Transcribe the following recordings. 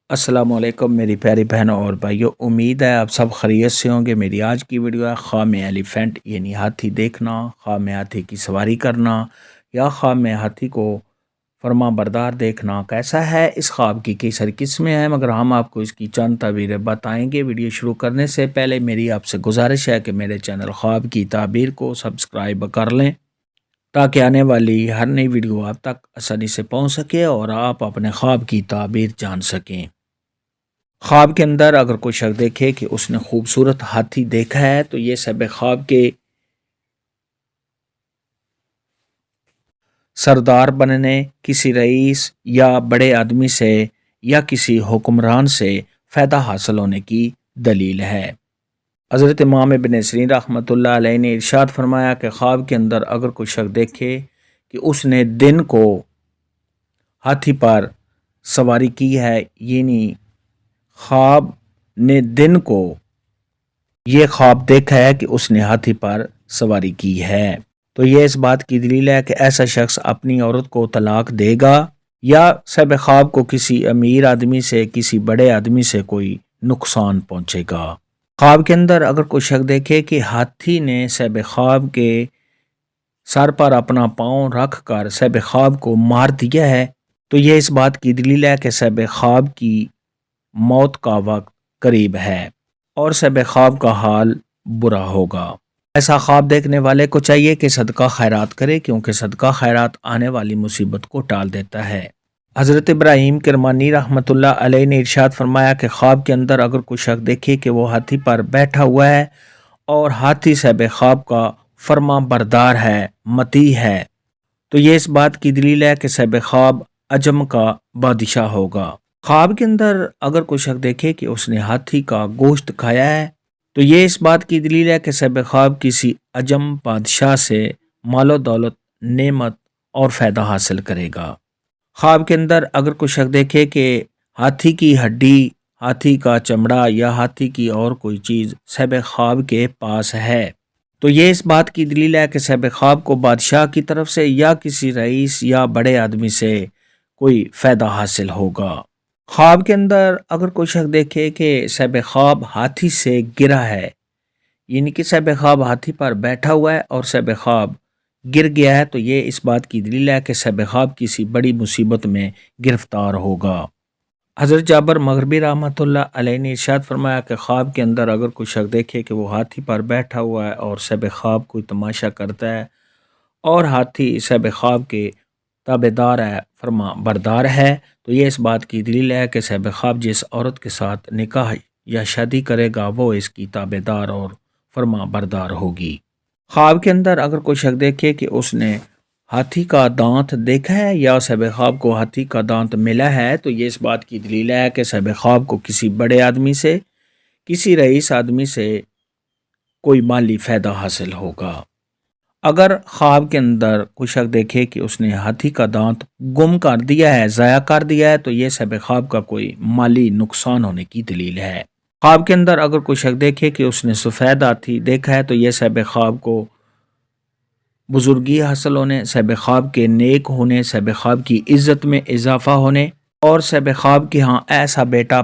السلام علیکم میری پیاری بہنوں اور بھائیوں، امید ہے آپ سب خیریت سے ہوں گے۔ میری آج کی ویڈیو ہے خواہ میں ایلیفینٹ یعنی ہاتھی دیکھنا، خواہ میں ہاتھی کی سواری کرنا یا خواہ میں ہاتھی کو فرما بردار دیکھنا کیسا ہے۔ اس خواب کی کئی ساری قسمیں ہیں مگر ہم آپ کو اس کی چند تعبیریں بتائیں گے۔ ویڈیو شروع کرنے سے پہلے میری آپ سے گزارش ہے کہ میرے چینل خواب کی تعبیر کو سبسکرائب کر لیں تاکہ آنے والی ہر نئی ویڈیو آپ تک آسانی سے پہنچ سکے اور آپ اپنے خواب کی تعبیر جان سکیں۔ خواب کے اندر اگر کوئی شخص دیکھے کہ اس نے خوبصورت ہاتھی دیکھا ہے تو یہ سب خواب کے سردار بننے، کسی رئیس یا بڑے آدمی سے یا کسی حکمران سے فائدہ حاصل ہونے کی دلیل ہے۔ حضرت امام ابن سیرین رحمۃ اللہ علیہ نے ارشاد فرمایا کہ خواب کے اندر اگر کوئی شخص دیکھے کہ اس نے دن کو ہاتھی پر سواری کی ہے، یعنی خواب نے دن کو یہ خواب دیکھا ہے کہ اس نے ہاتھی پر سواری کی ہے تو یہ اس بات کی دلیل ہے کہ ایسا شخص اپنی عورت کو طلاق دے گا یا صاحب خواب کو کسی امیر آدمی سے، کسی بڑے آدمی سے کوئی نقصان پہنچے گا۔ خواب کے اندر اگر کوئی شخص دیکھے کہ ہاتھی نے صاحب خواب کے سر پر اپنا پاؤں رکھ کر صاحب خواب کو مار دیا ہے تو یہ اس بات کی دلیل ہے کہ صاحب خواب کی موت کا وقت قریب ہے اور صاحب خواب کا حال برا ہوگا۔ ایسا خواب دیکھنے والے کو چاہیے کہ صدقہ خیرات کرے کیونکہ صدقہ خیرات آنے والی مصیبت کو ٹال دیتا ہے۔ حضرت ابراہیم کرمانی رحمۃ اللہ علیہ نے ارشاد فرمایا کہ خواب کے اندر اگر کوئی شخص دیکھے کہ وہ ہاتھی پر بیٹھا ہوا ہے اور ہاتھی صاحب خواب کا فرما بردار ہے، مطیع ہے، تو یہ اس بات کی دلیل ہے کہ صاحب خواب عجم کا بادشاہ ہوگا۔ خواب کے اندر اگر کوئی شخص دیکھے کہ اس نے ہاتھی کا گوشت کھایا ہے تو یہ اس بات کی دلیل ہے کہ صاحب خواب کسی عجم بادشاہ سے مال و دولت، نعمت اور فائدہ حاصل کرے گا۔ خواب کے اندر اگر کوئی شخص دیکھے کہ ہاتھی کی ہڈی، ہاتھی کا چمڑا یا ہاتھی کی اور کوئی چیز صاحب خواب کے پاس ہے تو یہ اس بات کی دلیل ہے کہ صاحب خواب کو بادشاہ کی طرف سے یا کسی رئیس یا بڑے آدمی سے کوئی فائدہ حاصل ہوگا۔ خواب کے اندر اگر کوئی شخص دیکھے کہ صاحب خواب ہاتھی سے گرا ہے، یعنی کہ صاحب خواب ہاتھی پر بیٹھا ہوا ہے اور صاحب خواب گر گیا ہے تو یہ اس بات کی دلیل ہے کہ صاحب خواب کسی بڑی مصیبت میں گرفتار ہوگا۔ حضرت جابر مغربی رحمۃ اللہ علیہ نے ارشاد فرمایا کہ خواب کے اندر اگر کوئی شخص دیکھے کہ وہ ہاتھی پر بیٹھا ہوا ہے اور صاحب خواب کوئی تماشا کرتا ہے اور ہاتھی صاحب خواب کے تابعدار ہے، فرما بردار ہے، تو یہ اس بات کی دلیل ہے کہ صاحب خواب جس عورت کے ساتھ نکاح یا شادی کرے گا وہ اس کی تابعدار اور فرما بردار ہوگی۔ خواب کے اندر اگر کوئی شخص دیکھے کہ اس نے ہاتھی کا دانت دیکھا ہے یا صاحب خواب کو ہاتھی کا دانت ملا ہے تو یہ اس بات کی دلیل ہے کہ صاحب خواب کو کسی بڑے آدمی سے، کسی رئیس آدمی سے کوئی مالی فائدہ حاصل ہوگا۔ اگر خواب کے اندر کوئی شخص دیکھے کہ اس نے ہاتھی کا دانت گم کر دیا ہے، ضائع کر دیا ہے تو یہ صاحب خواب کا کوئی مالی نقصان ہونے کی دلیل ہے۔ خواب کے اندر اگر کوئی شخص دیکھے کہ اس نے سفید ہاتھی دیکھا ہے تو یہ صاحب خواب کو بزرگی حاصل ہونے، صاحب خواب کے نیک ہونے، صاحب خواب کی عزت میں اضافہ ہونے اور صاحب خواب کے ہاں ایسا بیٹا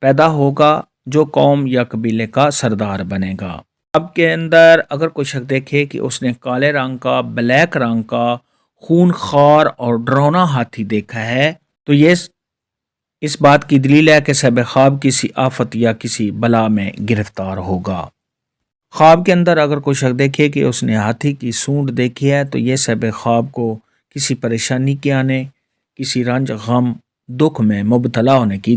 پیدا ہوگا جو قوم یا قبیلے کا سردار بنے گا۔ خواب کے اندر اگر کوئی شخص دیکھے کہ اس نے کالے رنگ کا، بلیک رنگ کا، خون خوار اور ڈراؤنا ہاتھی دیکھا ہے تو یہ اس بات کی دلیل ہے کہ صاحب خواب کسی آفت یا کسی بلا میں گرفتار ہوگا۔ خواب کے اندر اگر کوئی شخص دیکھے کہ اس نے ہاتھی کی سونڈ دیکھی ہے تو یہ صاحب خواب کو کسی پریشانی کے آنے، کسی رنج، غم، دکھ میں مبتلا ہونے کی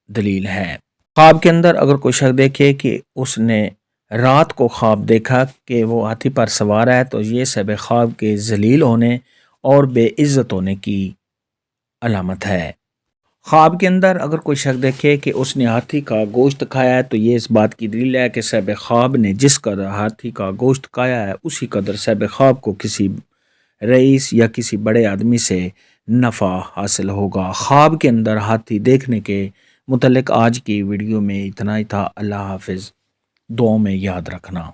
دلیل ہے۔ خواب کے اندر اگر کوئی شخص دیکھے کہ اس نے رات کو خواب دیکھا کہ وہ ہاتھی پر سوار ہے تو یہ صاحب خواب کے ذلیل ہونے اور بے عزت ہونے کی علامت ہے۔ خواب کے اندر اگر کوئی شخص دیکھے کہ اس نے ہاتھی کا گوشت کھایا ہے تو یہ اس بات کی دلیل ہے کہ صاحب خواب نے جس قدر ہاتھی کا گوشت کھایا ہے اسی قدر صاحب خواب کو کسی رئیس یا کسی بڑے آدمی سے نفع حاصل ہوگا۔ خواب کے اندر ہاتھی دیکھنے کے متعلق آج کی ویڈیو میں اتنا ہی تھا۔ اللہ حافظ، دعاؤں میں یاد رکھنا۔